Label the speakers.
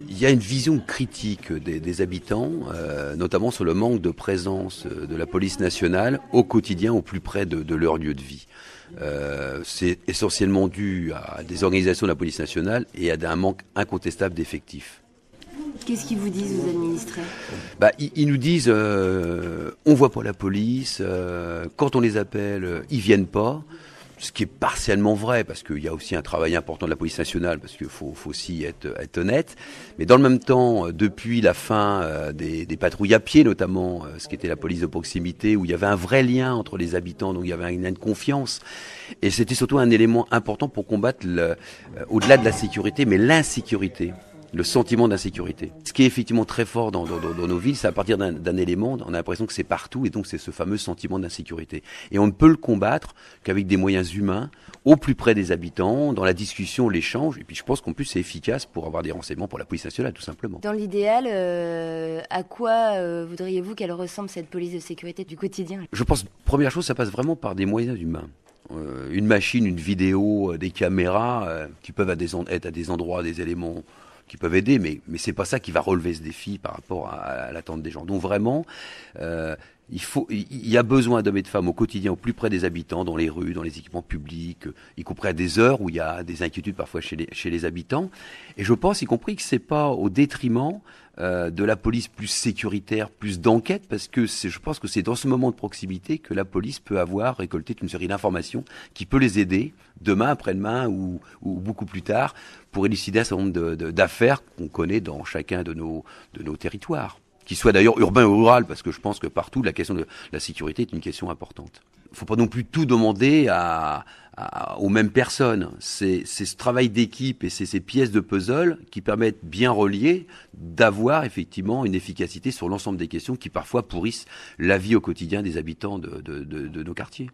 Speaker 1: Il y a une vision critique des habitants, notamment sur le manque de présence de la police nationale au quotidien, au plus près de leur lieu de vie. C'est essentiellement dû à des organisations de la police nationale et à un manque incontestable d'effectifs.
Speaker 2: Qu'est-ce qu'ils vous disent, vos administrés?
Speaker 1: Ils nous disent on voit pas la police, quand on les appelle, ils viennent pas. Ce qui est partiellement vrai, parce qu'il y a aussi un travail important de la police nationale, parce qu'il faut aussi être honnête. Mais dans le même temps, depuis la fin des patrouilles à pied, notamment ce qui était la police de proximité, où il y avait un vrai lien entre les habitants, donc il y avait une confiance. Et c'était surtout un élément important pour combattre, au-delà de la sécurité, mais l'insécurité. Le sentiment d'insécurité. Ce qui est effectivement très fort dans nos villes, c'est à partir d'un élément, on a l'impression que c'est partout, et donc c'est ce fameux sentiment d'insécurité. Et on ne peut le combattre qu'avec des moyens humains, au plus près des habitants, dans la discussion, l'échange, et puis je pense qu'en plus c'est efficace pour avoir des renseignements pour la police nationale, tout simplement.
Speaker 2: Dans l'idéal, à quoi voudriez-vous qu'elle ressemble, cette police de sécurité du quotidien?
Speaker 1: Je pense, première chose, ça passe vraiment par des moyens humains. Une machine, une vidéo, des caméras, qui peuvent être à des endroits, des éléments qui peuvent aider, mais c'est pas ça qui va relever ce défi par rapport à l'attente des gens. Donc vraiment, il y a besoin d'hommes et de femmes au quotidien, au plus près des habitants, dans les rues, dans les équipements publics, y compris à des heures où il y a des inquiétudes parfois chez les habitants. Et je pense, y compris, que c'est pas au détriment de la police plus sécuritaire, plus d'enquête, parce que je pense que c'est dans ce moment de proximité que la police peut avoir récolté une série d'informations qui peut les aider demain, après-demain ou beaucoup plus tard pour élucider un certain nombre d'affaires qu'on connaît dans chacun de nos territoires, qu'ils soient d'ailleurs urbains ou ruraux, parce que je pense que partout la question de la sécurité est une question importante. Il ne faut pas non plus tout demander aux mêmes personnes. C'est ce travail d'équipe et c'est ces pièces de puzzle qui permettent, bien reliées, d'avoir effectivement une efficacité sur l'ensemble des questions qui parfois pourrissent la vie au quotidien des habitants de nos quartiers.